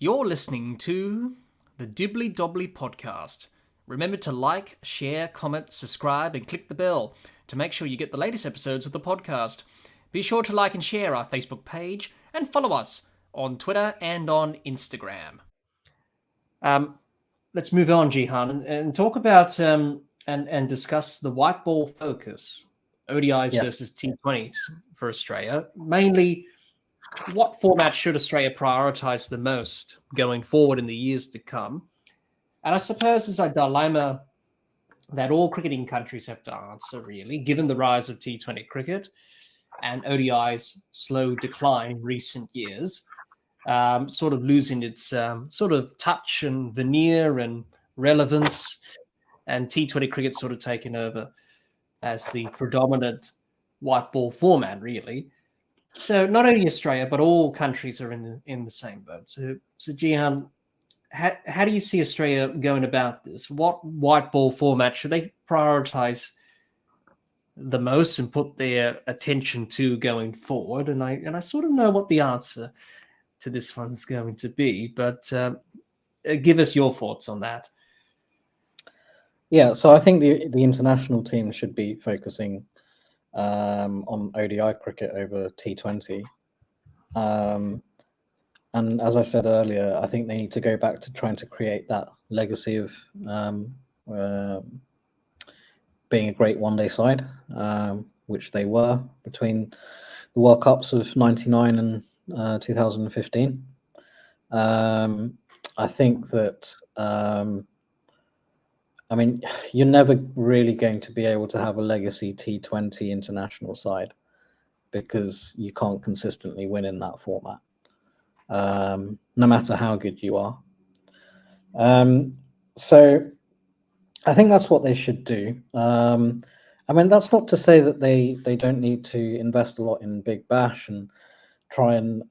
You're listening to the Dibbly Dobbly Podcast. Remember to like, share, comment, subscribe, and click the bell to make sure you get the latest episodes of the podcast. Be sure to like and share our Facebook page and follow us on Twitter and on Instagram. Let's move on, Jehan, and talk about and discuss the white ball focus, ODIs versus T20s for Australia. Mainly, what format should Australia prioritise the most going forward in the years to come? And I suppose it's a dilemma that all cricketing countries have to answer, really, given the rise of T20 cricket and ODI's slow decline in recent years, sort of losing its sort of touch and veneer and relevance, and T20 cricket sort of taking over as the predominant white ball format, really. So not only Australia, but all countries are in the same boat. So Jehan, how do you see Australia going about this? What white ball format should they prioritise the most and put their attention to going forward? And I sort of know what the answer to this one's going to be, but give us your thoughts on that. Yeah, so I think the international team should be focusing on ODI cricket over T20. And as I said earlier, I think they need to go back to trying to create that legacy of being a great one-day side, which they were between the World Cups of '99 and 2015. I think that, I mean, you're never really going to be able to have a legacy T20 international side because you can't consistently win in that format, no matter how good you are. So I think that's what they should do. I mean, that's not to say that they don't need to invest a lot in Big Bash and try and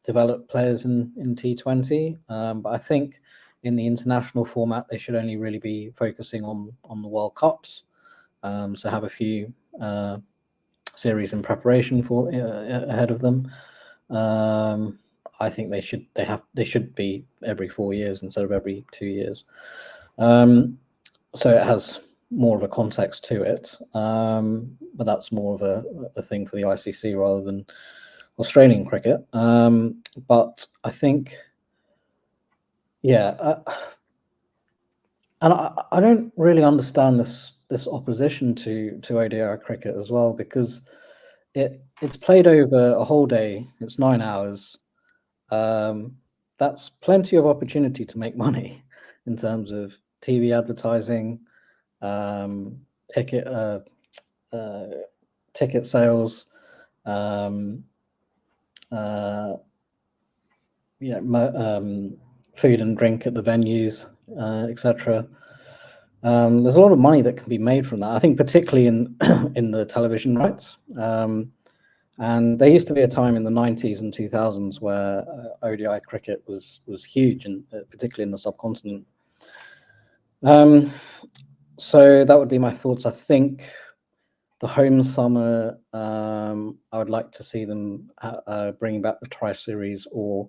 develop players in T20. But I think in the international format, they should only really be focusing on the World Cups. So have a few series in preparation for ahead of them. I think they should be every 4 years instead of every 2 years. So it has more of a context to it, but that's more of a thing for the ICC rather than Australian cricket. But I think, yeah, and I don't really understand this opposition to ODI cricket as well, because it's played over a whole day. It's 9 hours. That's plenty of opportunity to make money in terms of TV advertising, ticket sales, food and drink at the venues, etc. There's a lot of money that can be made from that. I think particularly in in the television rights. And there used to be a time in the 90s and 2000s where ODI cricket was huge, and particularly in the subcontinent. So that would be my thoughts. I think the home summer, I would like to see them bringing back the Tri-Series, or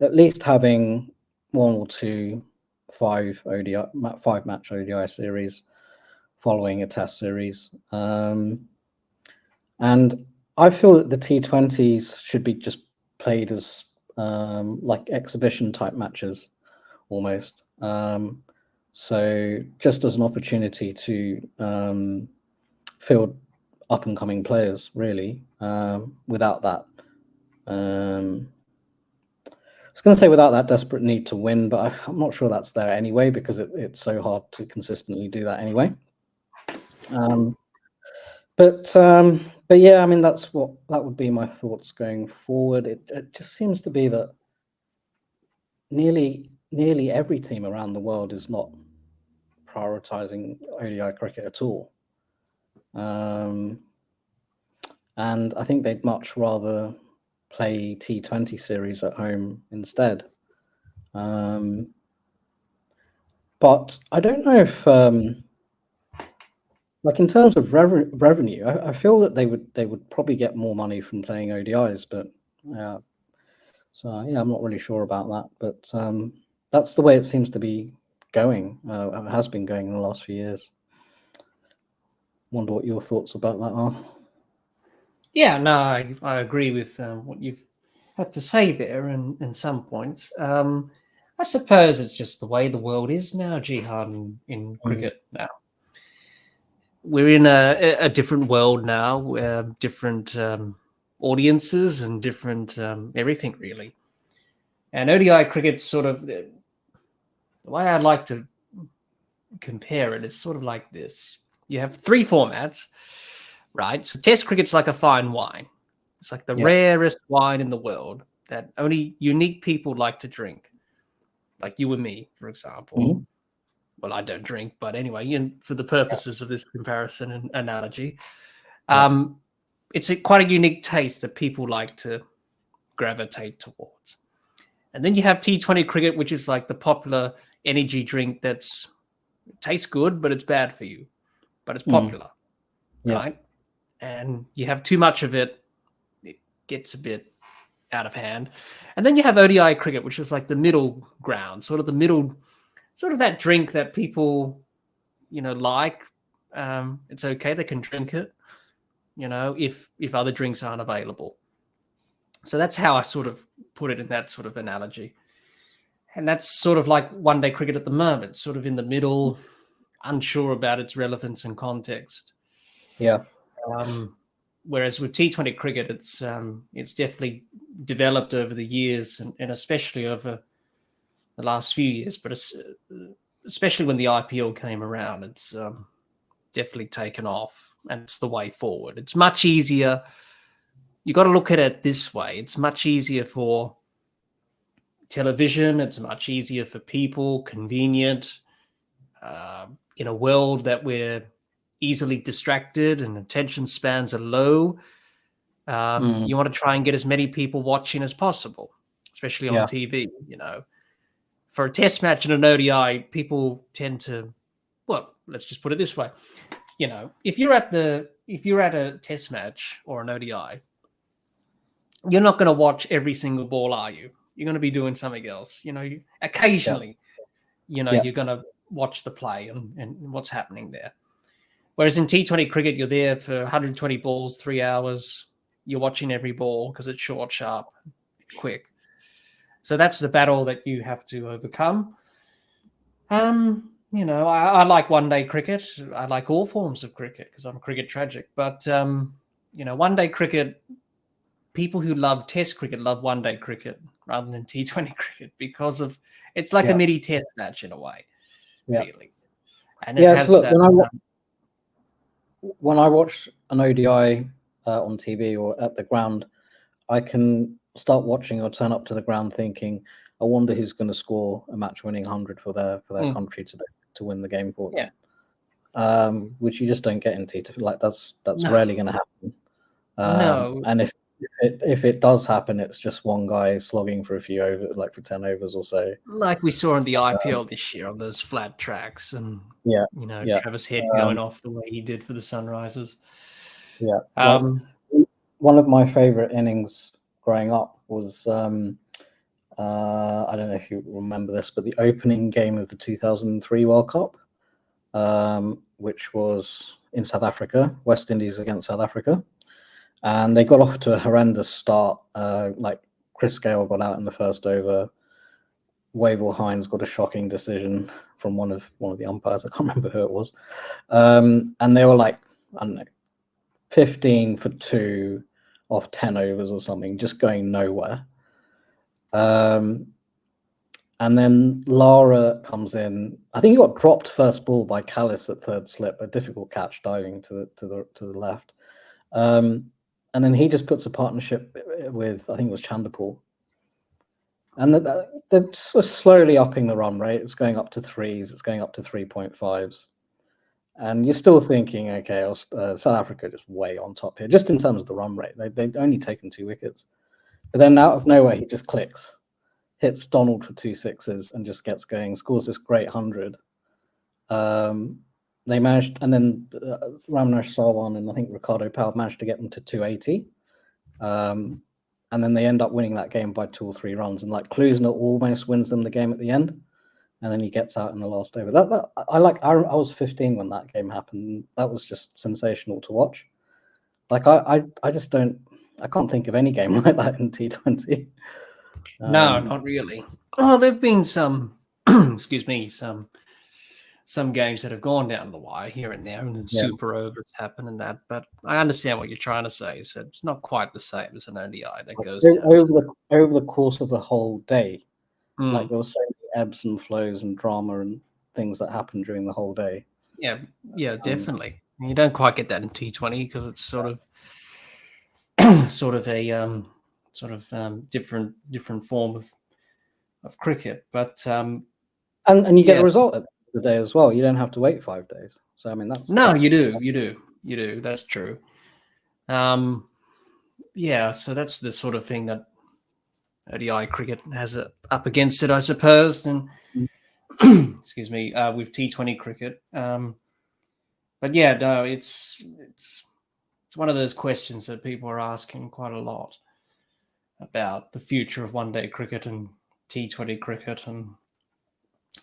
at least having 1 or 2 5-match ODI series following a Test series. And I feel that the T20s should be just played as like exhibition type matches almost. So just as an opportunity to field up and coming players, really, without that. I was going to say without that desperate need to win, but I'm not sure that's there anyway, because it's so hard to consistently do that anyway. But yeah, I mean, that would be my thoughts going forward. It just seems to be that nearly every team around the world is not prioritizing ODI cricket at all. And I think they'd much rather play T20 series at home instead. But I don't know if, like in terms of revenue, I feel that they would probably get more money from playing ODIs, but So yeah, I'm not really sure about that, but that's the way it seems to be going. It has been going in the last few years. Wonder what your thoughts about that are. Yeah, no, I agree with what you've had to say there in some points. I suppose it's just the way the world is now, Jehan, in cricket now. We're in a different world now, where different audiences and different everything, really. And ODI cricket sort of, the way I'd like to compare it is sort of like this. You have three formats, right? So Test cricket's like a fine wine. It's like the rarest wine in the world that only unique people like to drink, like you and me, for example. Well, I don't drink, but anyway, for the purposes of this comparison and analogy, it's quite a unique taste that people like to gravitate towards. And then you have T20 cricket, which is like the popular energy drink that's tastes good, but it's bad for you, but it's popular, right? And you have too much of it, it gets a bit out of hand. And then you have ODI cricket, which is like the middle ground, sort of that drink that people, like. It's okay, they can drink it, if other drinks aren't available. So that's how I sort of put it in that sort of analogy. And that's sort of like one-day cricket at the moment, sort of in the middle, unsure about its relevance and context. Yeah. Whereas with T20 cricket, it's definitely developed over the years, and especially over the last few years, but especially when the IPL came around, it's definitely taken off, and it's the way forward. It's much easier. You got to look at it this way. It's much easier for television. It's much easier for people, convenient, in a world that we're easily distracted and attention spans are low. You want to try and get as many people watching as possible, especially on TV. For a test match and an ODI, people tend to, well, let's just put it this way. If you're at a test match or an ODI, you're not going to watch every single ball, are you? You're going to be doing something else. Occasionally, you're going to watch the play and what's happening there. Whereas in T20 cricket, you're there for 120 balls, 3 hours. You're watching every ball because it's short, sharp, quick. So that's the battle that you have to overcome. I like one-day cricket. I like all forms of cricket because I'm cricket tragic. But, one-day cricket, people who love test cricket love one-day cricket rather than T20 cricket because of it's like a mini test match in a way, really. And it has that. When I watch an ODI on TV or at the ground, I can start watching or turn up to the ground thinking, I wonder who's going to score a match-winning 100 for their country to win the game for them. Which you just don't get in T20. Like that's rarely going to happen. No. And if it does happen, it's just one guy slogging for a few overs, like for 10 overs or so. Like we saw in the IPL this year on those flat tracks, and Travis Head going off the way he did for the Sunrisers. Yeah. One of my favorite innings growing up was I don't know if you remember this, but the opening game of the 2003 World Cup, which was in South Africa, West Indies against South Africa. And they got off to a horrendous start. Like Chris Gale got out in the first over. Wavell Hines got a shocking decision from one of the umpires. I can't remember who it was. And they were like, I don't know, 15 for 2 off 10 overs or something, just going nowhere. And then Lara comes in. I think he got dropped first ball by Callis at third slip, a difficult catch diving to the left. And then he just puts a partnership with, I think it was Chanderpaul. And they're slowly upping the run rate. It's going up to 3s. It's going up to 3.5s. And you're still thinking, okay, South Africa just way on top here, just in terms of the run rate. They've only taken 2 wickets. But then out of nowhere, he just clicks, hits Donald for 2 6s and just gets going, scores this great 100. They managed, and then Ramnesh Sarwan and I think Ricardo Powell managed to get them to 280. And and then they end up winning that game by 2 or 3 runs. And like Klusner almost wins them the game at the end, and then he gets out in the last over. I was 15 when that game happened. That was just sensational to watch. Like I can't think of any game like that in T20. No, not really. Oh, there've been some, excuse me, some games that have gone down the wire here and there, and super overs happen and that. But I understand what you're trying to say. So it's not quite the same as an ODI that goes over the course of a whole day. Like there was so many ebbs and flows and drama and things that happened during the whole day. Yeah, definitely. You don't quite get that in T20 because it's sort of a different form of cricket. But and you get a result at the end of the day as well. You don't have to wait 5 days. So I mean you do. That's true. So that's the sort of thing that ODI cricket has up against it, I suppose. And excuse me, with T20 cricket. But yeah, no, it's one of those questions that people are asking quite a lot about the future of one-day cricket and T20 cricket.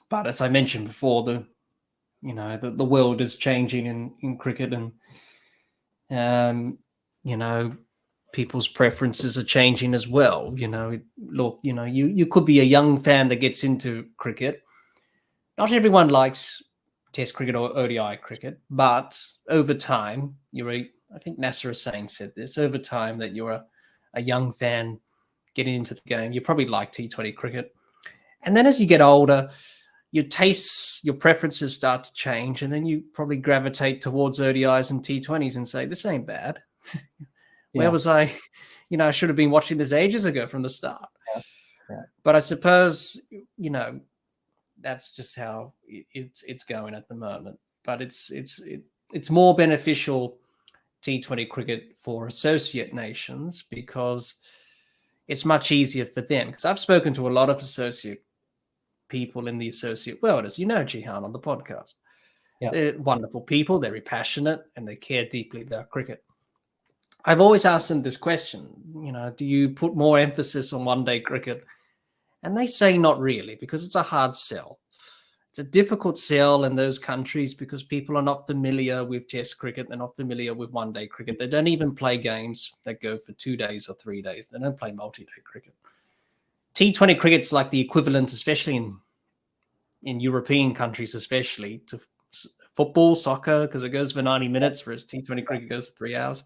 But as I mentioned before, the world is changing in cricket, and people's preferences are changing as well. You could be a young fan that gets into cricket. Not everyone likes Test cricket or ODI cricket, but over time, I think Nasser Hussain said this, over time that you're a young fan getting into the game, you probably like T20 cricket. And then as you get older, your tastes, your preferences start to change, and then you probably gravitate towards ODIs and T20s and say, this ain't bad. Where was I? I should have been watching this ages ago from the start. Yeah. But I suppose, that's just how it's going at the moment. But it's more beneficial T20 cricket for associate nations because it's much easier for them. Because I've spoken to a lot of associate people in the associate world, as you know, Jehan, on the podcast. Yeah. They're wonderful people, they're very passionate, and they care deeply about cricket. I've always asked them this question, do you put more emphasis on one-day cricket? And they say not really, because it's a hard sell. It's a difficult sell in those countries because people are not familiar with Test cricket. They're not familiar with one-day cricket. They don't even play games that go for 2 days or 3 days. They don't play multi-day cricket. T20 cricket's like the equivalent, especially in European countries, especially to football, soccer, because it goes for 90 minutes, whereas T20 cricket goes for 3 hours.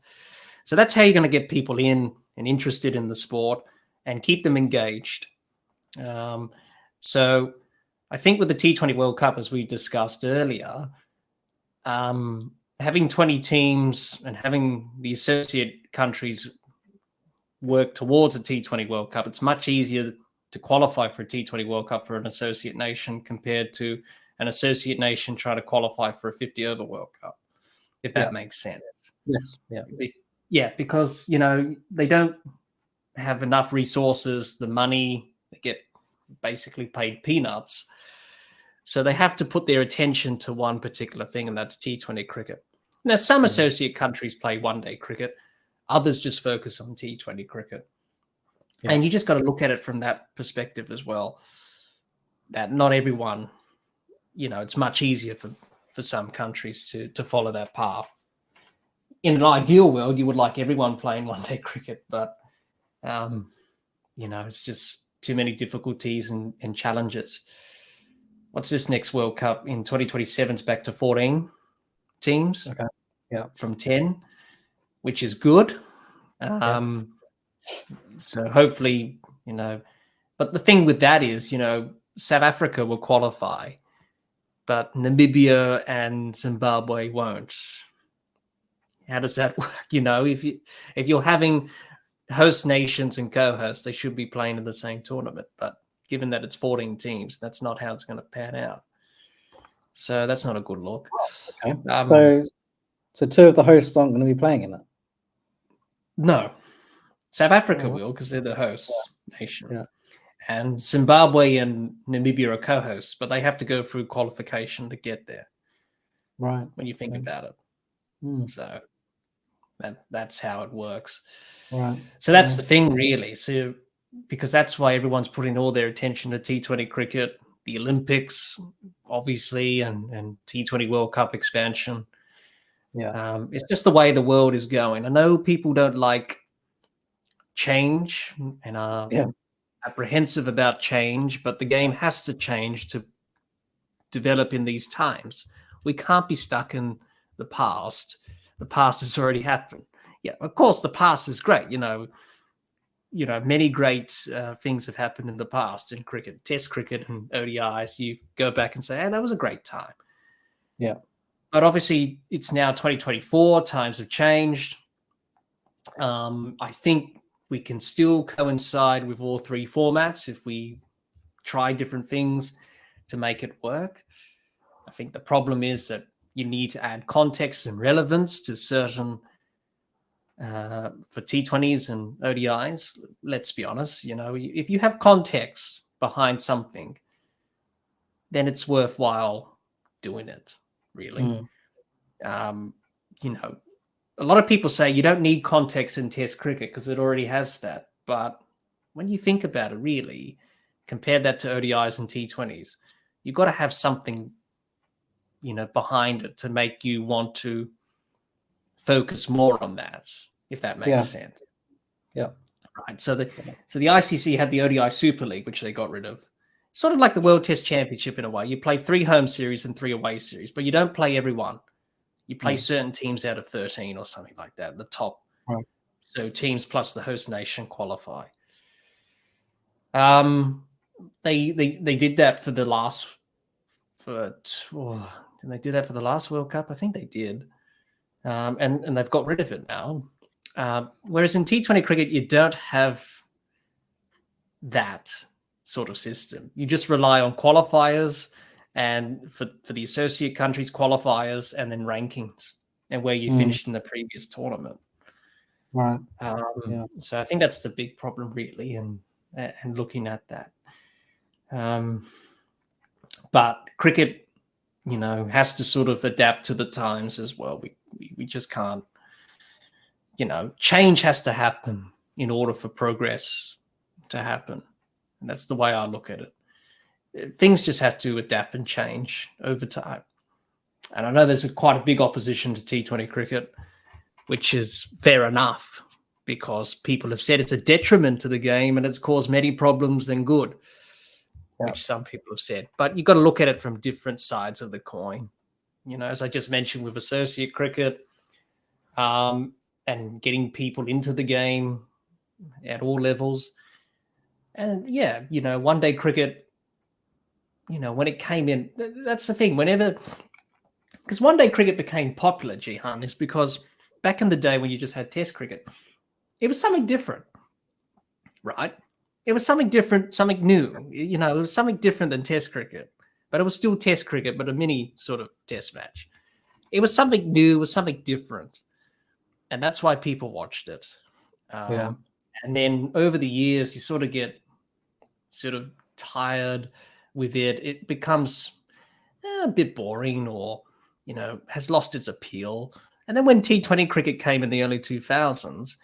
So that's how you're going to get people in and interested in the sport and keep them engaged. So I think with the T20 World Cup, as we discussed earlier, having 20 teams and having the associate countries work towards a T20 World Cup, it's much easier to qualify for a T20 World Cup for an associate nation compared to an associate nation trying to qualify for a 50-over World Cup, if that makes sense. Yes. Yeah, because, they don't have enough resources, the money, they get basically paid peanuts. So they have to put their attention to one particular thing, and that's T20 cricket. Now, some associate countries play one-day cricket. Others just focus on T20 cricket. Yeah. And you just got to look at it from that perspective as well, that not everyone, it's much easier for some countries to follow that path. In an ideal world, you would like everyone playing one-day cricket, but, it's just too many difficulties and challenges. What's this next World Cup in 2027? It's back to 14 teams. Okay. Yeah. From 10, which is good. So hopefully, but the thing with that is, South Africa will qualify, but Namibia and Zimbabwe won't. How does that work? If you're having host nations and co-hosts, they should be playing in the same tournament. But given that it's 14 teams, that's not how it's going to pan out. So that's not a good look. Okay. So 2 of the hosts aren't going to be playing in it? No. South Africa will, because they're the host nation. Yeah. And Zimbabwe and Namibia are co-hosts, but they have to go through qualification to get there. Right. When you think about it. So that's how it works. Right. So that's the thing, really. So because that's why everyone's putting all their attention to T20 cricket, the Olympics, obviously, and T20 World Cup expansion. Yeah. It's just the way the world is going. I know people don't like change and are apprehensive about change, but the game has to change to develop in these times. We can't be stuck in the past. The past has already happened. Yeah, of course, the past is great. Many great things have happened in the past in cricket, Test cricket and ODIs. You go back and say, "Hey, that was a great time." Yeah. But obviously, it's now 2024. Times have changed. I think we can still coincide with all three formats if we try different things to make it work. I think the problem is that you need to add context and relevance to certain for T20s and ODIs. Let's be honest, if you have context behind something, then it's worthwhile doing it, really. A lot of people say you don't need context in Test cricket because it already has that. But when you think about it, really, compare that to ODIs and T20s, you've got to have something, behind it to make you want to focus more on that, if that makes sense. Yeah. Right. So the ICC had the ODI Super League, which they got rid of. Sort of like the World Test Championship in a way. You play 3 home series and 3 away series, but you don't play everyone. You play certain teams out of 13 or something like that, the top. Right. So teams plus the host nation qualify. They did that for the last did they do that for the last World Cup? I think they did. And they've got rid of it now. Whereas in T20 cricket, you don't have that sort of system. You just rely on qualifiers and for the associate countries, qualifiers, and then rankings and where you finished in the previous tournament. Right. So I think that's the big problem, really, and looking at that. But cricket, has to sort of adapt to the times as well. We just can't, change has to happen in order for progress to happen. And that's the way I look at it. Things just have to adapt and change over time. And I know there's quite a big opposition to T20 cricket, which is fair enough because people have said it's a detriment to the game and it's caused many problems than good, which some people have said. But you've got to look at it from different sides of the coin. As I just mentioned with associate cricket and getting people into the game at all levels. And, one day cricket, when it came in, that's the thing. Because one day cricket became popular, Jehan, is because back in the day when you just had Test cricket, it was something different, right? It was something different, something new. It was something different than Test cricket, but it was still Test cricket, but a mini sort of Test match. It was something new, it was something different. And that's why people watched it. And then over the years, you sort of get sort of tired with it. It becomes a bit boring or, has lost its appeal. And then when T20 cricket came in the early 2000s,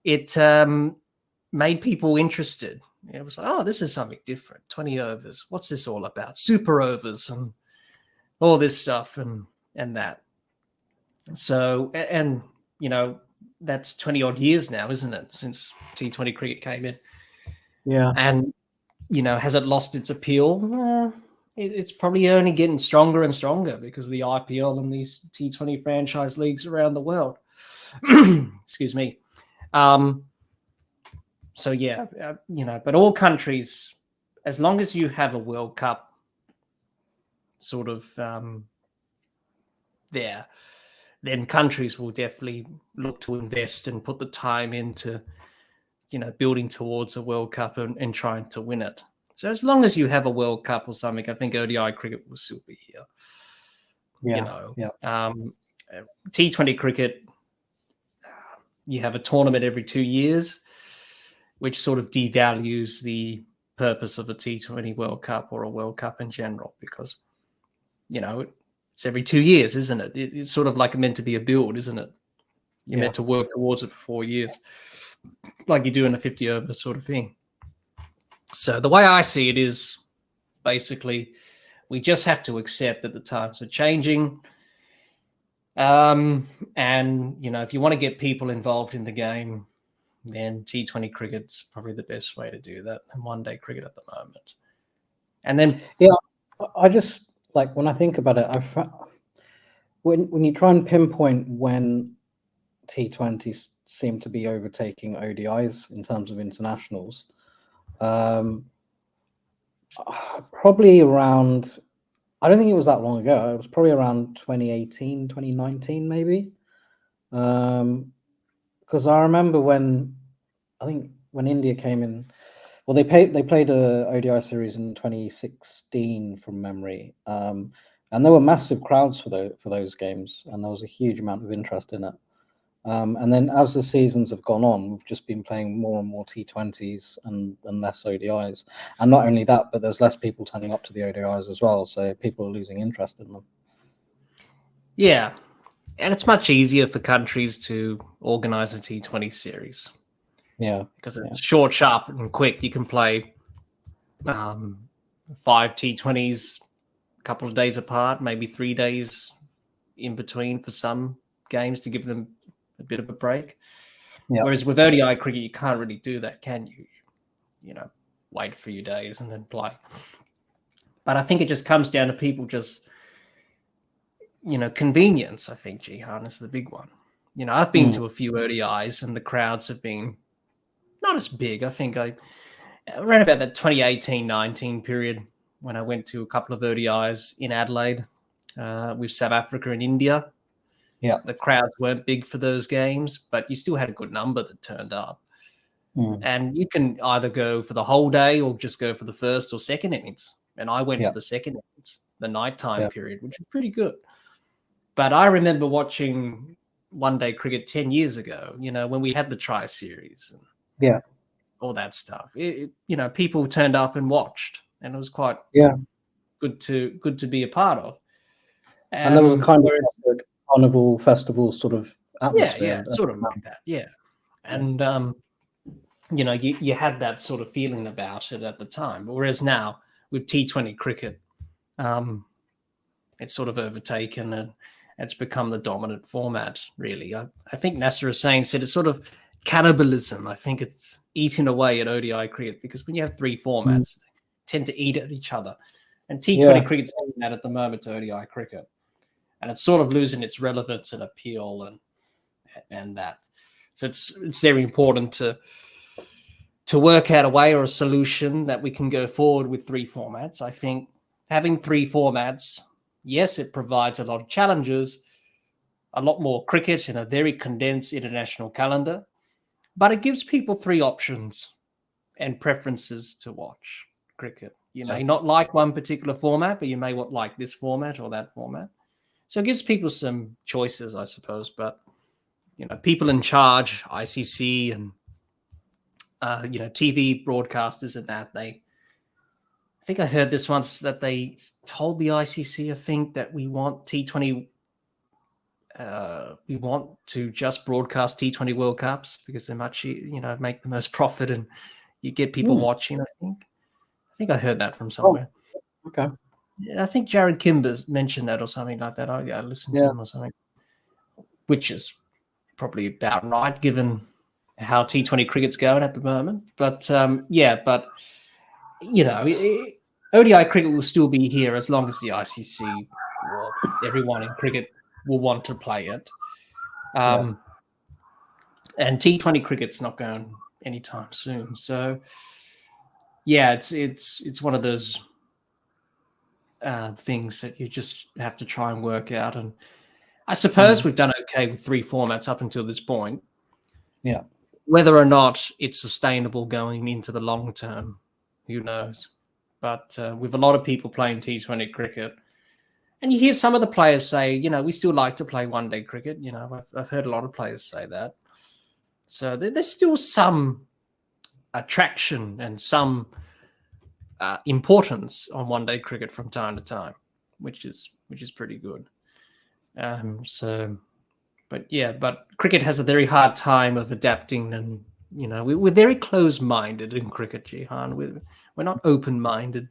it made people interested. It was like, oh, this is something different. 20 overs. What's this all about? Super overs and all this stuff and that. So, and, that's 20 odd years now, isn't it? Since T20 cricket came in. Yeah. And, has it lost its appeal? It's probably only getting stronger and stronger because of the IPL and these T20 franchise leagues around the world. Excuse me. But all countries, as long as you have a World Cup sort of there, then countries will definitely look to invest and put the time into, building towards a World Cup and trying to win it. So as long as you have a World Cup or something, I think ODI cricket will still be here. T20 cricket, you have a tournament every 2 years, which sort of devalues the purpose of a T20 World Cup or a World Cup in general because, it's every 2 years, isn't it? It's sort of like meant to be a build, isn't it? You're meant to work towards it for 4 years. like you do in a 50 over sort of thing. So the way I see it is basically we just have to accept that the times are changing. And, if you want to get people involved in the game, then T20 cricket's probably the best way to do that, and one-day cricket at the moment. And then... Yeah, I just, like, when I think about it, when you try and pinpoint when T20s seem to be overtaking ODIs in terms of internationals, probably around, I don't think it was that long ago. It was probably around 2018, 2019, maybe. Because I remember when India came in, well, they played a ODI series in 2016 from memory, and there were massive crowds for those games, and there was a huge amount of interest in it. And then as the seasons have gone on, we've just been playing more and more T20s and less ODIs. And not only that, but there's less people turning up to the ODIs as well. So people are losing interest in them. Yeah. And it's much easier for countries to organize a T20 series. Yeah. Because it's short, sharp, and quick. You can play 5 T20s a couple of days apart, maybe 3 days in between for some games to give them a bit of a break. Yeah. Whereas with ODI cricket, you can't really do that, can you? Wait a few days and then play. But I think it just comes down to people just, convenience. I think Jehan is the big one. I've been to a few ODIs and the crowds have been not as big. I think I around about that 2018-19 period when I went to a couple of ODIs in Adelaide with South Africa and India. Yeah, the crowds weren't big for those games, but you still had a good number that turned up. And you can either go for the whole day or just go for the first or second innings. And I went for the second innings, the nighttime period, which was pretty good. But I remember watching one-day cricket 10 years ago, when we had the Tri Series and all that stuff. People turned up and watched, and it was quite good to be a part of. And there was a kind of carnival festival sort of atmosphere. Yeah, sort of like that. Yeah. And you had that sort of feeling about it at the time. Whereas now with T20 cricket, it's sort of overtaken and it's become the dominant format, really. I think Nasser Hussain said it's sort of cannibalism. I think it's eating away at ODI cricket because when you have 3 formats, they tend to eat at each other. And T20 cricket's doing that at the moment to ODI cricket. And it's sort of losing its relevance and appeal and that. So it's very important to work out a way or a solution that we can go forward with 3 formats. I think having 3 formats, yes, it provides a lot of challenges, a lot more cricket in a very condensed international calendar, but it gives people 3 options and preferences to watch cricket. You may not like one particular format, but you may like this format or that format. So it gives people some choices, I suppose. But, people in charge, ICC and, TV broadcasters and that, I think I heard this once that they told the ICC, I think, that we want T20, we want to just broadcast T20 World Cups because they're much, make the most profit and you get people watching, I think I heard that from somewhere. Oh, okay. I think Jared Kimbers mentioned that or something like that. I listened to him or something, which is probably about right given how T20 cricket's going at the moment. But ODI cricket will still be here as long as the ICC or everyone in cricket will want to play it. And T20 cricket's not going anytime soon. So it's one of those things that you just have to try and work out. And I suppose we've done okay with 3 formats up until this point. Yeah. Whether or not it's sustainable going into the long term, who knows? But with a lot of people playing T20 cricket, and you hear some of the players say, we still like to play one-day cricket. I've heard a lot of players say that. So there's still some attraction and some importance on one-day cricket from time to time, which is pretty good. But cricket has a very hard time of adapting and You know, we're very close-minded in cricket, Jehan. We're not open-minded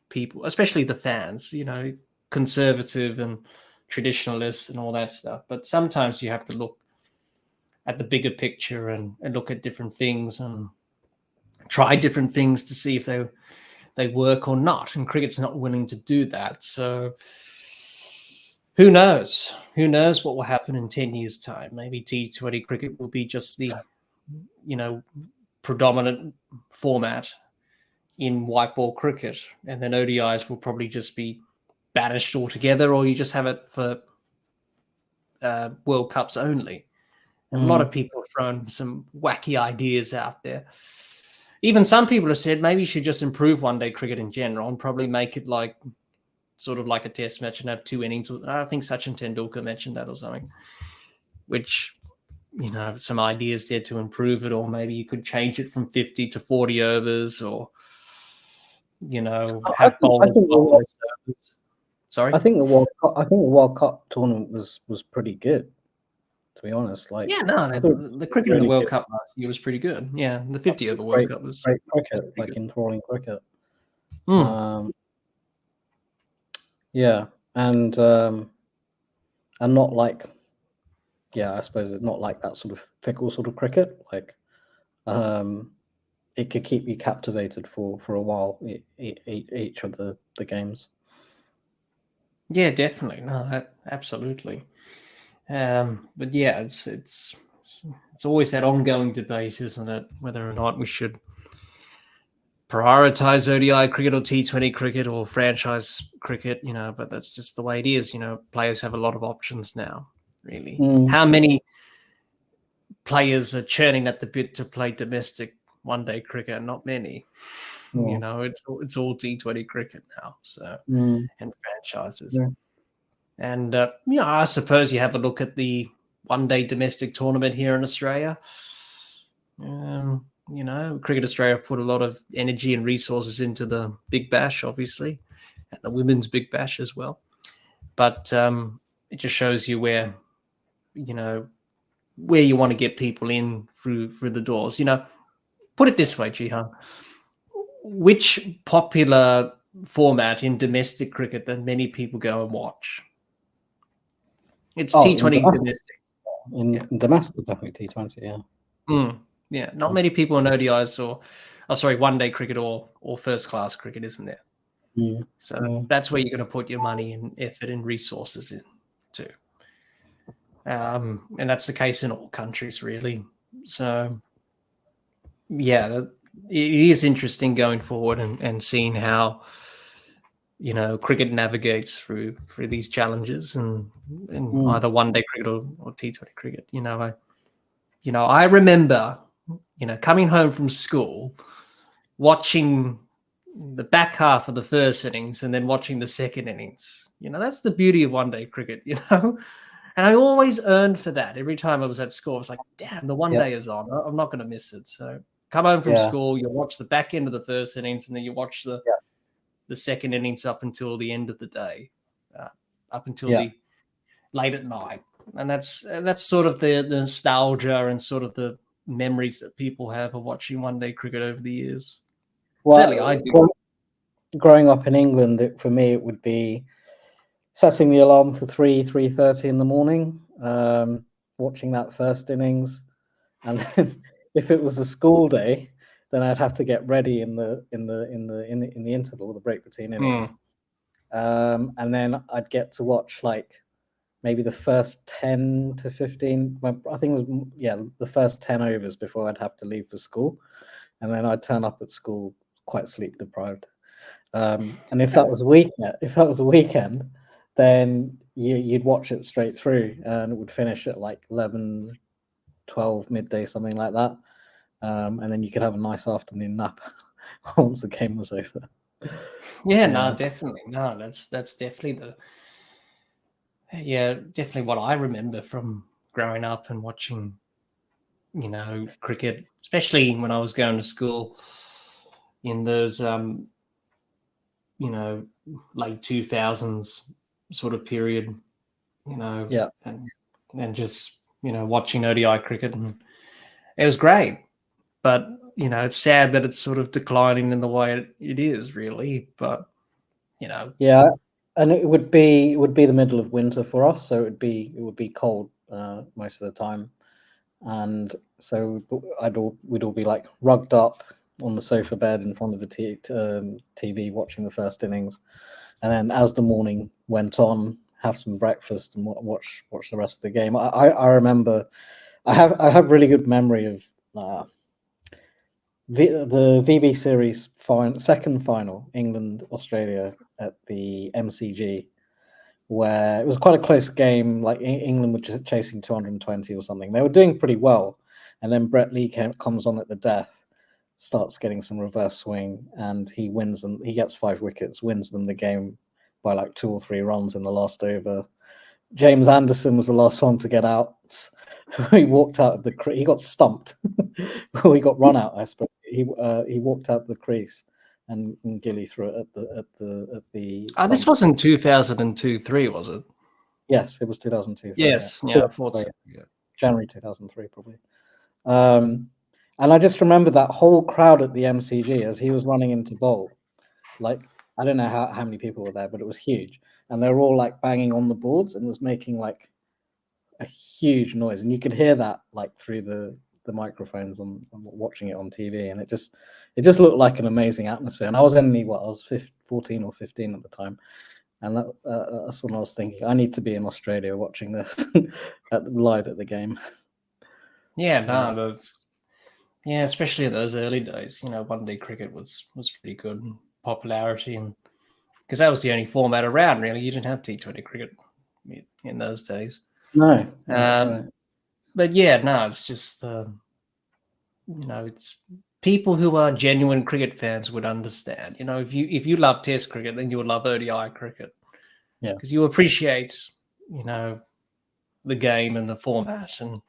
people, especially the fans. You know, conservative and traditionalists and all that stuff. But sometimes you have to look at the bigger picture and look at different things and try different things to see if they work or not. And cricket's not willing to do that. So who knows? Who knows what will happen in 10 years' time? Maybe T20 cricket will be just the, you know, predominant format in white ball cricket. And then ODIs will probably just be banished altogether, or you just have it for World Cups only. A lot of people have thrown some wacky ideas out there. Even some people have said maybe you should just improve one-day cricket in general and probably make it like sort of like a test match and have 2 innings. I think Sachin Tendulkar mentioned that or something, which, you know, some ideas there to improve it, or maybe you could change it from 50 to 40 overs, or, you know, have bowlers. Sorry? I think the World Cup tournament was pretty good, to be honest. Like, yeah, no, the cricket in the World Cup last year was pretty good. Yeah, the 50 over World Cup was great cricket, like enthralling cricket. Yeah, and not like, I suppose it's not like that sort of fickle sort of cricket. Like, it could keep you captivated for a while, each of the games. Yeah, definitely. No, absolutely. But yeah, it's always that ongoing debate, isn't it, whether or not we should prioritize ODI cricket or T20 cricket or franchise cricket, you know, but that's just the way it is. You know, players have a lot of options now, really. How many players are churning at the bit to play domestic one-day cricket? Not many. You know, it's all T20 cricket now, so and franchises. And you know, I suppose you have a look at the one-day domestic tournament here in Australia. You know, Cricket Australia put a lot of energy and resources into the Big Bash, obviously, and the Women's Big Bash as well. But it just shows you where, you know, where you want to get people in through the doors. You know, put it this way, Jehan. Which popular format in domestic cricket that many people go and watch? It's T20 domestic. In domestic, definitely T20, yeah. Yeah, not many people on ODIs or one-day cricket or first-class cricket, isn't there? So that's where you're going to put your money and effort and resources in too. And that's the case in all countries, really. So, yeah, it is interesting going forward and seeing how, you know, cricket navigates through these challenges and either one-day cricket or T20 cricket. You know, I remember, you know, coming home from school, watching the back half of the first innings and then watching the second innings. You know, that's the beauty of one-day cricket, you know. And I always earned for that. Every time I was at school, I was like, damn, the one-day is on. I'm not going to miss it. So come home from school, you watch the back end of the first innings, and then you watch the second innings up until the end of the day, up until the late at night. And that's sort of the nostalgia and sort of the memories that people have of watching one-day cricket over the years. Well, certainly I do. Growing up in England, for me, it would be setting the alarm for 3:30 in the morning, watching that first innings, and then if it was a school day, then I'd have to get ready in the interval, the break between innings, and then I'd get to watch like maybe the first 10 to 15. I think it was the first 10 overs before I'd have to leave for school, and then I'd turn up at school quite sleep deprived. And if that was a weekend, then you'd watch it straight through, and it would finish at like 11, 12 midday, something like that. And then you could have a nice afternoon nap once the game was over. Yeah, no, definitely. No, that's definitely definitely what I remember from growing up and watching, you know, cricket, especially when I was going to school in those, you know, late 2000s sort of period, you know, and just, you know, watching ODI cricket, and it was great. But it's sad that it's sort of declining in the way it is, really. But yeah, and it would be the middle of winter for us, so it would be cold most of the time, and so we'd all be like rugged up on the sofa bed in front of the TV watching the first innings, and then as the morning went on, have some breakfast and watch the rest of the game. I remember I have really good memory of the VB series second final, England Australia at the MCG, where it was quite a close game. Like England were just chasing 220 or something. They were doing pretty well, and then Brett Lee comes on at the death, starts getting some reverse swing, and he wins them. He gets 5 wickets, wins them the game by like 2 or 3 runs in the last over. James Anderson was the last one to get out. He walked out of the crease. He got stumped. He got run out, I suppose. He walked out the crease, and Gilly threw it at the. This wasn't 2002-3, was it? Yes, it was 2002. Yes, yeah, I thought so. Yeah. January 2003, probably. And I just remember that whole crowd at the MCG as he was running into bowl. Like, I don't know how many people were there, but it was huge. And they were all like banging on the boards and was making like a huge noise. And you could hear that like through the microphones on watching it on TV. And it just looked like an amazing atmosphere. And I was only, I was 14 or 15 at the time. And that's when I was thinking, I need to be in Australia watching this live at the game. Yeah, especially in those early days, one-day cricket was pretty good in popularity, and because that was the only format around, really. You didn't have T20 cricket in those days. No. Right. But it's just it's people who are genuine cricket fans would understand. If you love Test cricket, then you would love ODI cricket. Yeah, because you appreciate, the game and the format, and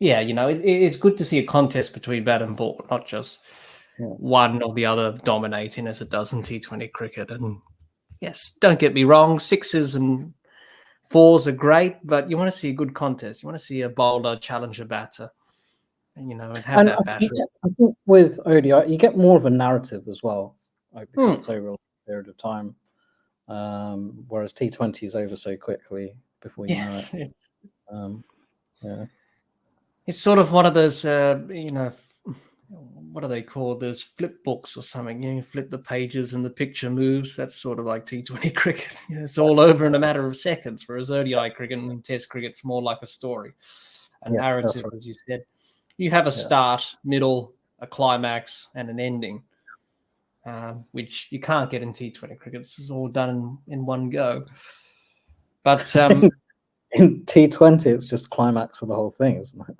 it's good to see a contest between bat and ball, not just one or the other dominating as it does in T20 cricket. And yes, don't get me wrong, 6s and 4s are great, but you want to see a good contest. You want to see a bowler challenge a batter, and have that battle. I think with ODI, you get more of a narrative as well, because it's over a period of time. Whereas T20 is over so quickly before you know it. It's sort of one of those, what are they called? Those flip books or something. You flip the pages and the picture moves. That's sort of like T20 cricket. It's all over in a matter of seconds, whereas ODI cricket and Test cricket's more like a story, a narrative, as you said. You have a start, middle, a climax, and an ending, which you can't get in T20 cricket. This is all done in one go. But in T20, it's just climax for the whole thing, isn't it?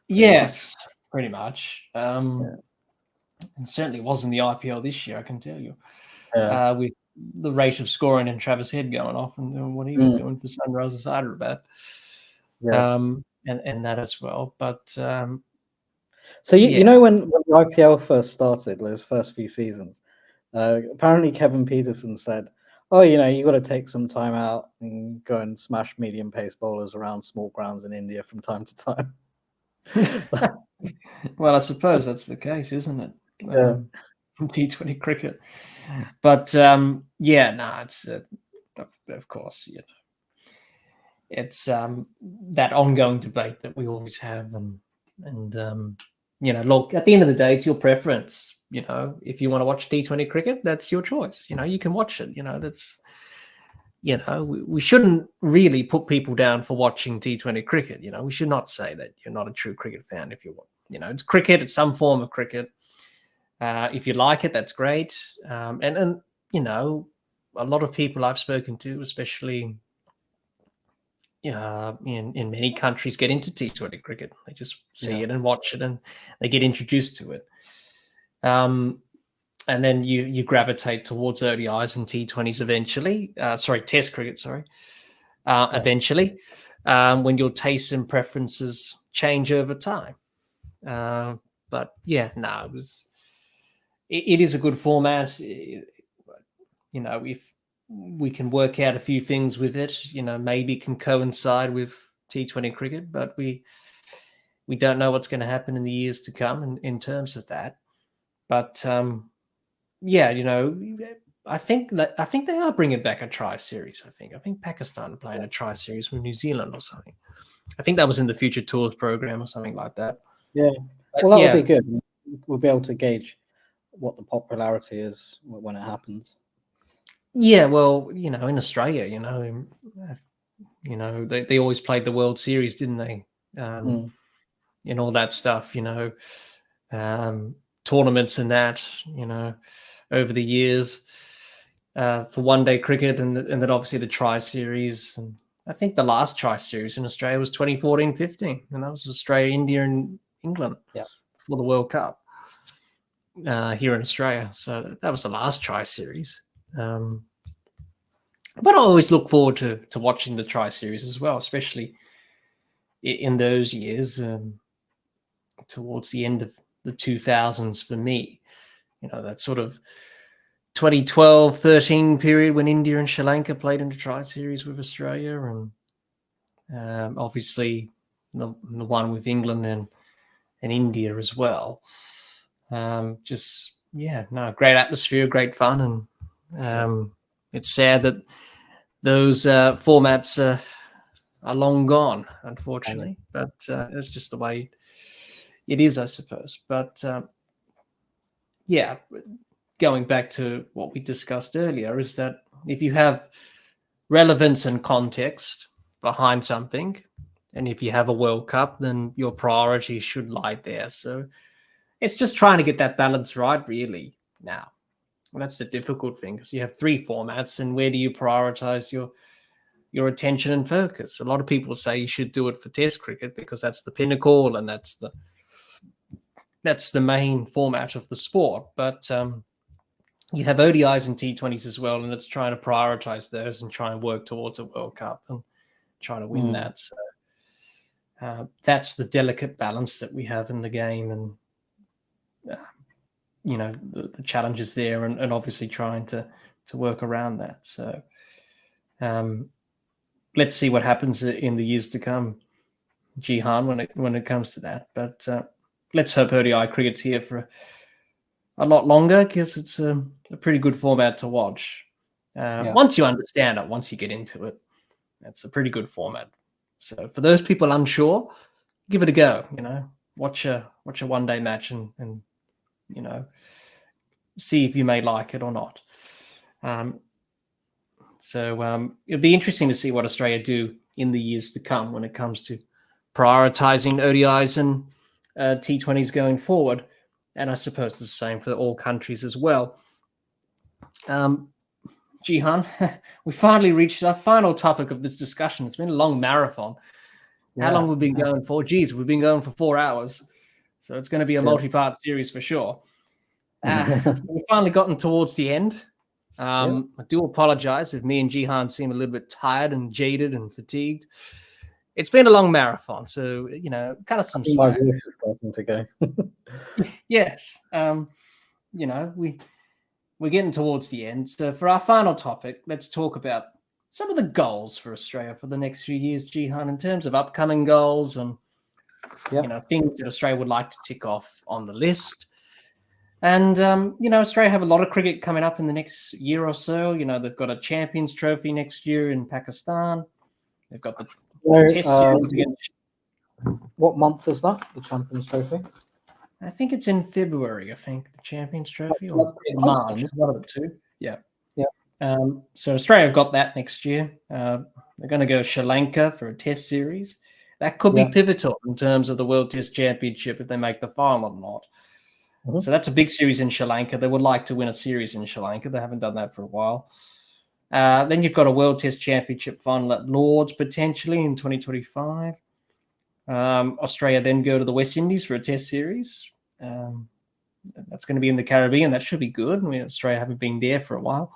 Yes, pretty much. It certainly wasn't the IPL this year, I can tell you. With the rate of scoring and Travis Head going off and doing what he was doing for Sunrisers Hyderabad. And that as well. But so you know when the IPL first started, those first few seasons, apparently Kevin Peterson said, "Oh, you got to take some time out and go and smash medium pace bowlers around small grounds in India from time to time." Well, I suppose that's the case, isn't it? T20 cricket. But it's of course, it's that ongoing debate that we always have, and look, at the end of the day, it's your preference. If you want to watch T20 cricket, that's your choice. You can watch it. That's we shouldn't really put people down for watching T20 cricket. We should not say that you're not a true cricket fan if you want. It's cricket. It's some form of cricket. If you like it, that's great. And a lot of people I've spoken to, especially in many countries, get into T20 cricket. They just see it and watch it, and they get introduced to it. And then you gravitate towards ODIs and T20s eventually. Test cricket, eventually, when your tastes and preferences change over time. But it is a good format. If we can work out a few things with it, maybe can coincide with T20 cricket, but we don't know what's going to happen in the years to come in terms of that. But yeah, I think they are bringing back a tri series. I think Pakistan are playing a tri series with New Zealand or something. I think that was in the Future Tours program or something like that. Yeah, well, that would be good. We'll be able to gauge what the popularity is when it happens. Yeah, well, in Australia, they always played the World Series, didn't they? And all that stuff, tournaments and that, over the years for one-day cricket, and then obviously the tri-series. And I think the last tri-series in Australia was 2014-15, and that was Australia, India, and England for the World Cup here in Australia. So that was the last tri-series. But I always look forward to watching the tri-series as well, especially in those years towards the end of the 2000s for me. That sort of 2012-13 period when India and Sri Lanka played in the tri-series with Australia, and obviously the one with England and India as well. Great atmosphere, great fun, and it's sad that those formats are long gone, unfortunately. But it's just the way it is, I suppose. But going back to what we discussed earlier, is that if you have relevance and context behind something, and if you have a World Cup, then your priority should lie there. So it's just trying to get that balance right, really, now. Well, that's the difficult thing, because you have 3 formats, and where do you prioritize your attention and focus? A lot of people say you should do it for Test cricket because that's the pinnacle and that's the main format of the sport. But you have ODIs and T20s as well, and it's trying to prioritize those and try and work towards a World Cup and try to win that. So that's the delicate balance that we have in the game, and the challenges there, and obviously trying to work around that. So let's see what happens in the years to come, Jehan, when it comes to that. But let's hope ODI cricket's here for a lot longer, because it's a pretty good format to watch. Once you understand it, once you get into it, it's a pretty good format. So for those people unsure, give it a go. Watch a one-day match and see if you may like it or not. So it'll be interesting to see what Australia do in the years to come when it comes to prioritizing ODIs and T20s going forward. And I suppose it's the same for all countries as well. Jehan, we finally reached our final topic of this discussion. It's been a long marathon. How long have we been going for? Geez, we've been going for 4 hours. So it's going to be a multi-part series for sure. So we've finally gotten towards the end. I do apologize if me and Jehan seem a little bit tired and jaded and fatigued. It's been a long marathon, so cut us some slack. To go. Yes, we're getting towards the end. So for our final topic, let's talk about some of the goals for Australia for the next few years, Jehan, in terms of upcoming goals and things that Australia would like to tick off on the list. And Australia have a lot of cricket coming up in the next year or so. They've got a Champions Trophy next year in Pakistan. They've got the Test series again. What month is that? The Champions Trophy? I think it's in February. I think the Champions Trophy, or March. One of the two. Yeah. So Australia have got that next year. They're going to go Sri Lanka for a Test series. That could be pivotal in terms of the World Test Championship if they make the final or not. So that's a big series in Sri Lanka. They would like to win a series in Sri Lanka. They haven't done that for a while. Then you've got a World Test Championship final at Lords potentially in 2025. Australia then go to the West Indies for a Test series. That's going to be in the Caribbean. That should be good. Australia haven't been there for a while.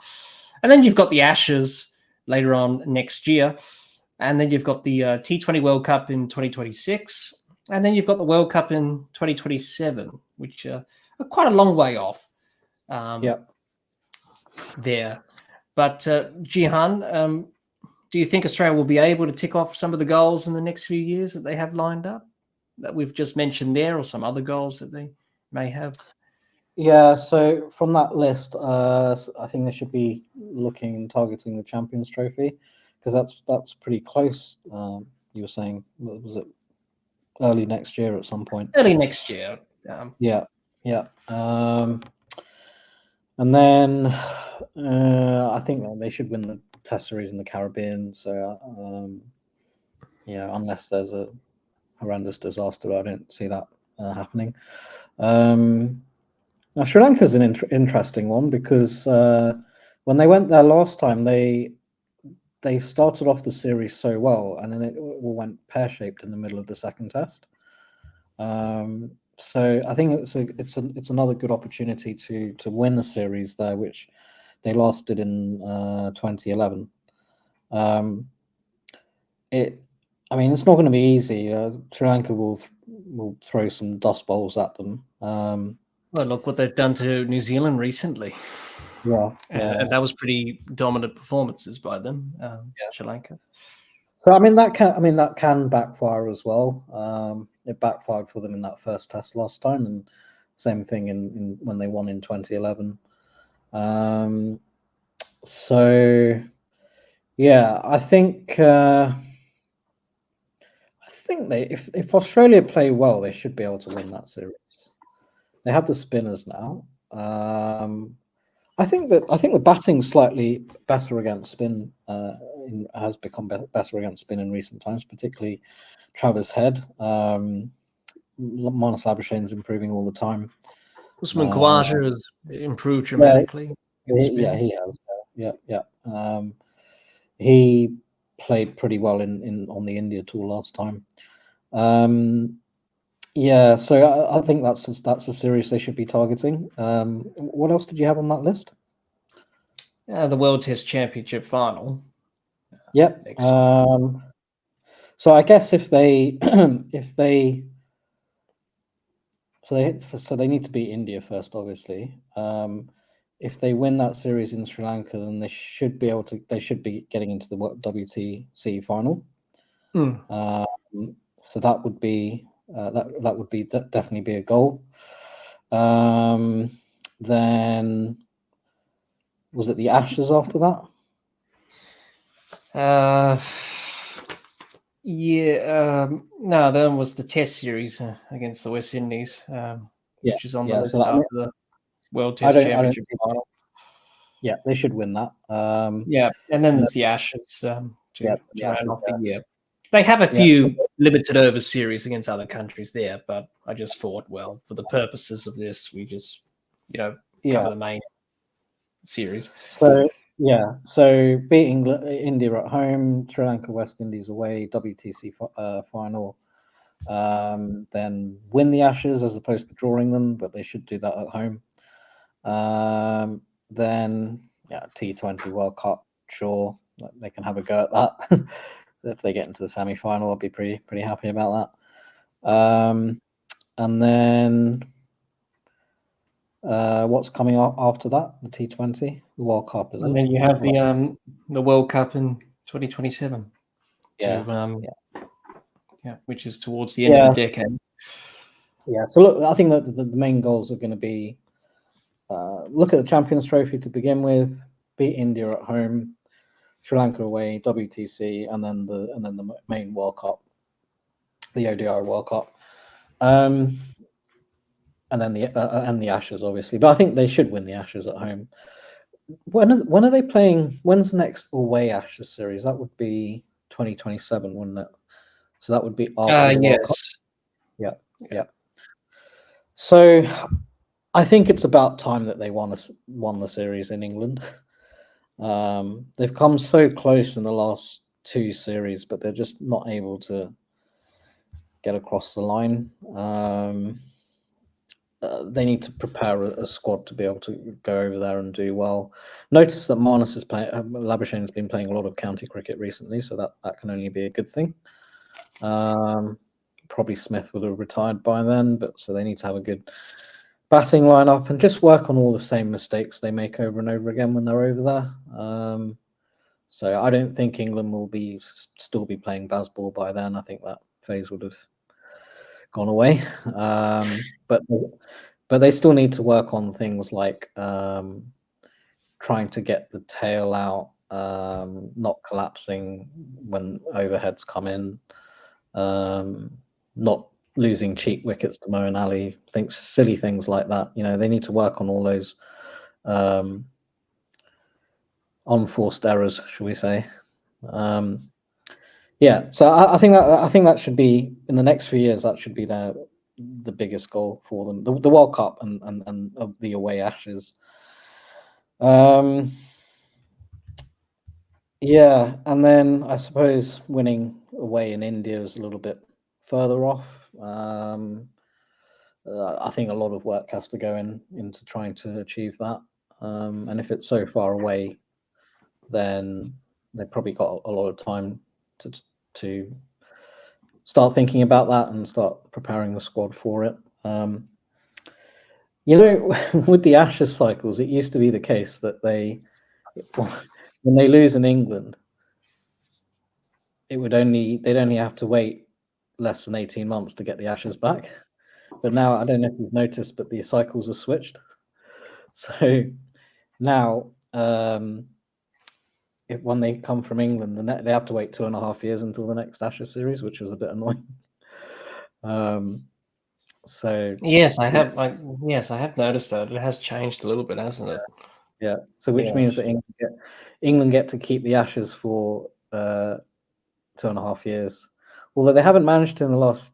And then you've got the Ashes later on next year. And then you've got the T20 World Cup in 2026. And then you've got the World Cup in 2027, which are quite a long way off there. But Jehan, do you think Australia will be able to tick off some of the goals in the next few years that they have lined up? that we've just mentioned there, or some other goals that they may have? Yeah, so from that list, I think they should be looking and targeting the Champions Trophy, because that's pretty close. You were saying, was it early next year at some point? Early next year. Yeah. And then I think that they should win the Test Series in the Caribbean. So unless there's a horrendous disaster, I don't see that happening. Now, Sri Lanka is an interesting one, because when they went there last time, they started off the series so well, and then it all went pear-shaped in the middle of the second test. So I think it's another good opportunity to win the series there, which they last did in 2011. It's not going to be easy. Sri Lanka will throw some dust bowls at them. Well, look what they've done to New Zealand recently. Yeah. And that was pretty dominant performances by them, Sri Lanka. So that can backfire as well. It backfired for them in that first test last time, and same thing in when they won in 2011. So yeah, I think if Australia play well, they should be able to win that series. They have the spinners now. I think the batting's slightly better against spin. Has become better against spin in recent times, particularly Travis Head. Marnus Labuschagne's improving all the time. Usman Khawaja has improved dramatically. He has. Yeah. He played pretty well on the India tour last time. Yeah, so I think that's a series they should be targeting. What else did you have on that list? The World Test Championship final. Yep. So I guess if they so they need to beat India first, obviously. If they win that series in Sri Lanka, then they should be getting into the WTC final. So that would be definitely be a goal. Then was it the Ashes after that? No, that was the Test series against the West Indies, which is on the list after the World Test Championship final. Yeah, they should win that. And then there's the Ashes to round off the year. They have a few limited over series against other countries there, but I just thought, well, for the purposes of this, we just cover the main series. So beating India at home, Sri Lanka, West Indies away, WTC final. Then win the Ashes as opposed to drawing them, but they should do that at home. Then T20 World Cup, sure, they can have a go at that. If they get into the semi-final, I'll be pretty happy about that. And then what's coming up after that? The T20, the World Cup, is it? And then you have the World Cup in 2027. Which is towards the end of the decade. Yeah. So look, I think that the main goals are going to be look at the Champions Trophy to begin with, beat India at home, Sri Lanka away, WTC, and then the main World Cup, the ODI World Cup, and then the Ashes, obviously. But I think they should win the Ashes at home. When are they playing? When's the next away Ashes series? That would be 2027, wouldn't it? So that would be after the World Cup. Yeah. So I think it's about time that they won the series in England. They've come so close in the last two series, but they're just not able to get across the line. They need to prepare a squad to be able to go over there and do well. Notice that Marnus is playing. Labuschagne has been playing a lot of county cricket recently, so that can only be a good thing. Probably Smith would have retired by then, but so they need to have a good batting lineup and just work on all the same mistakes they make over and over again when they're over there. So I don't think England will still be playing baseball by then. I think that phase would have gone away. But they still need to work on things like trying to get the tail out, not collapsing when overheads come in, not losing cheap wickets to Mo and Ali, silly things like that. They need to work on all those unforced errors, shall we say. So I think that should be, in the next few years, that should be the biggest goal for them. The World Cup and the away Ashes. And then I suppose winning away in India is a little bit further off. I think a lot of work has to go into trying to achieve that. And if it's so far away, then they've probably got a lot of time to start thinking about that and start preparing the squad for it. With the Ashes cycles, it used to be the case that when they lose in England, they'd only have to wait less than 18 months to get the Ashes back. But now, I don't know if you've noticed, but the cycles have switched. So now, when they come from England, they have to wait 2.5 years until the next Ashes series, which is a bit annoying. Yes, I have noticed that it has changed a little bit, hasn't it? Yeah. So which means that England get to keep the Ashes for 2.5 years, although they haven't managed to in the last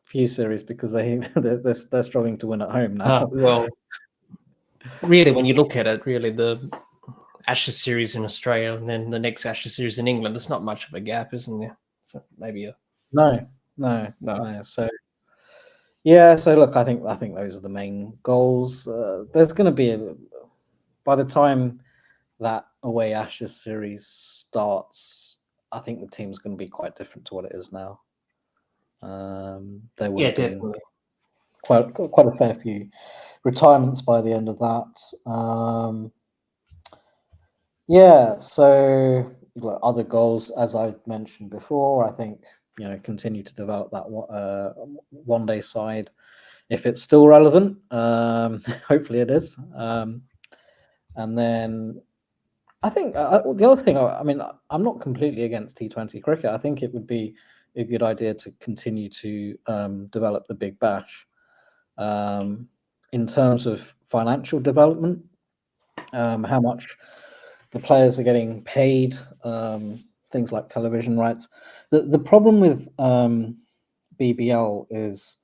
few series because they're struggling to win at home now. Well, really, when you look at it, really the Ashes series in Australia and then the next Ashes series in England, there's not much of a gap, isn't there? So maybe no. So look, I think those are the main goals. There's going to be by the time that away Ashes series starts, I think the team's going to be quite different to what it is now. There will be definitely quite a fair few retirements by the end of that. So other goals, as I mentioned before, I think continue to develop that one day side if it's still relevant. Hopefully it is. And then I think the other thing, I'm not completely against T20 cricket. I think it would be a good idea to continue to develop the Big Bash. In terms of financial development, how much the players are getting paid, things like television rights. The problem with BBL is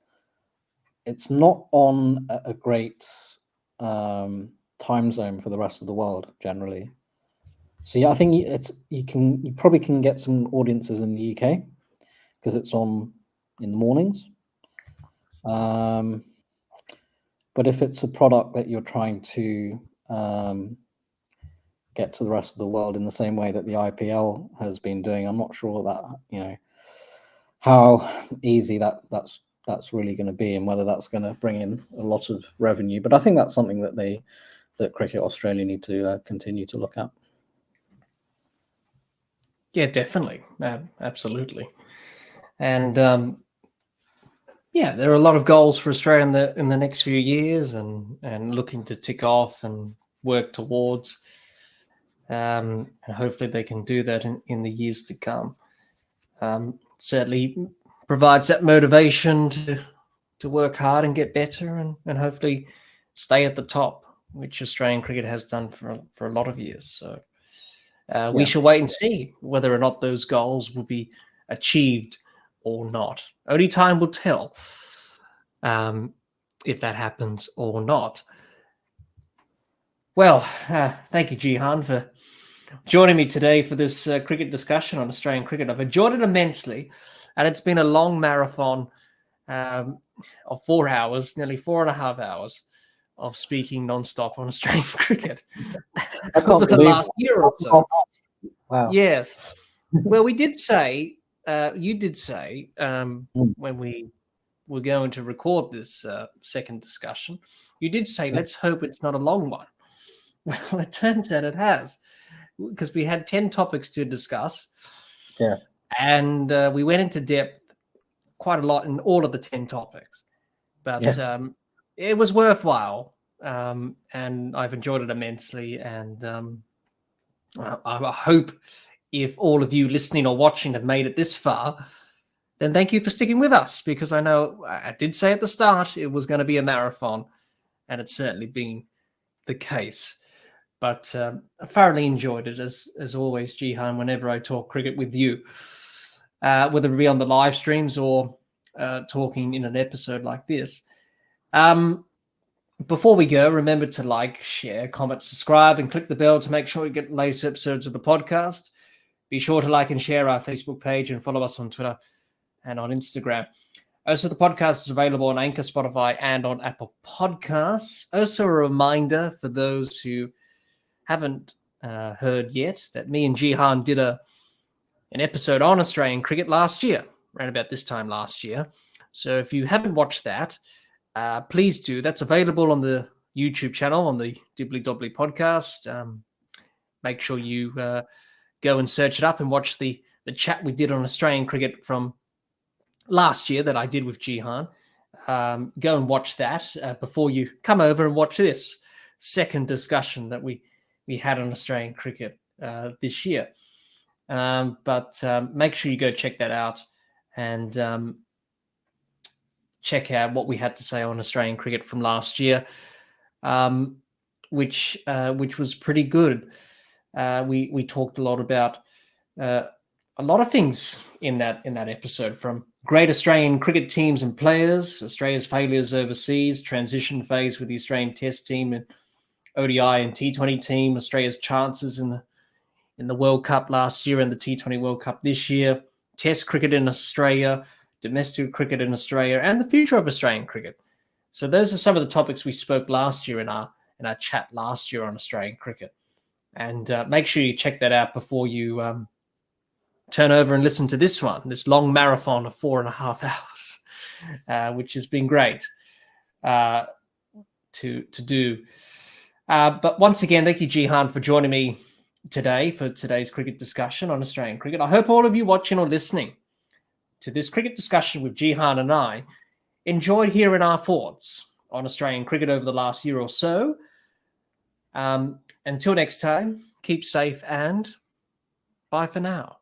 it's not on a great time zone for the rest of the world generally. So I think you probably can get some audiences in the UK because it's on in the mornings. But if it's a product that you're trying to get to the rest of the world in the same way that the IPL has been doing, I'm not sure that how easy that's really going to be and whether that's going to bring in a lot of revenue. But I think that's something that Cricket Australia need to continue to look at. Yeah, definitely, absolutely, and there are a lot of goals for Australia in the next few years, and looking to tick off and work towards, and hopefully they can do that in the years to come. Certainly provides that motivation to work hard and get better, and hopefully stay at the top, which Australian cricket has done for a lot of years. So. We shall wait and see whether or not those goals will be achieved or not. Only time will tell if that happens or not. Well, thank you, Jehan, for joining me today for this cricket discussion on Australian cricket. I've enjoyed it immensely, and it's been a long marathon of 4 hours, nearly 4.5 hours of speaking non-stop on Australian cricket over the last year or so. Wow. Yes. Well, we did say, you did say, when we were going to record this second discussion, you did say, let's hope it's not a long one. Well, it turns out it has, because we had 10 topics to discuss. Yeah. And we went into depth quite a lot in all of the 10 topics. But Yes. It was worthwhile, and I've enjoyed it immensely. And I hope if all of you listening or watching have made it this far, then thank you for sticking with us, because I know I did say at the start it was going to be a marathon, and it's certainly been the case. But I thoroughly enjoyed it, as always, Jehan, whenever I talk cricket with you, whether it be on the live streams or talking in an episode like this. Before we go, remember to like, share, comment, subscribe, and click the bell to make sure you get the latest episodes of the podcast. Be sure to like and share our Facebook page and follow us on Twitter and on Instagram. Also, the podcast is available on Anchor, Spotify, and on Apple Podcasts. Also, a reminder for those who haven't heard yet that me and Jehan did an episode on Australian cricket last year, around about this time last year. So if you haven't watched that, please do. That's available on the YouTube channel, on the Dibbly Dobbly Podcast. Make sure you go and search it up and watch the chat we did on Australian cricket from last year that I did with Jehan. Go and watch that before you come over and watch this second discussion that we had on Australian cricket this year. But make sure you go check that out and check out what we had to say on Australian cricket from last year, which was pretty good. We talked a lot about a lot of things in that episode, from great Australian cricket teams and players, Australia's failures overseas, transition phase with the Australian Test team and ODI and T20 team, Australia's chances in the World Cup last year and the T20 World Cup this year, Test cricket in Australia, domestic cricket in Australia, and the future of Australian cricket. So those are some of the topics we spoke last year in our chat last year on Australian cricket. And make sure you check that out before you turn over and listen to this one, this long marathon of 4.5 hours, which has been great to do. But once again, thank you, Jehan, for joining me today for today's cricket discussion on Australian cricket. I hope all of you watching or listening to this cricket discussion with Jehan and I enjoyed hearing our thoughts on Australian cricket over the last year or so. Until next time, keep safe and bye for now.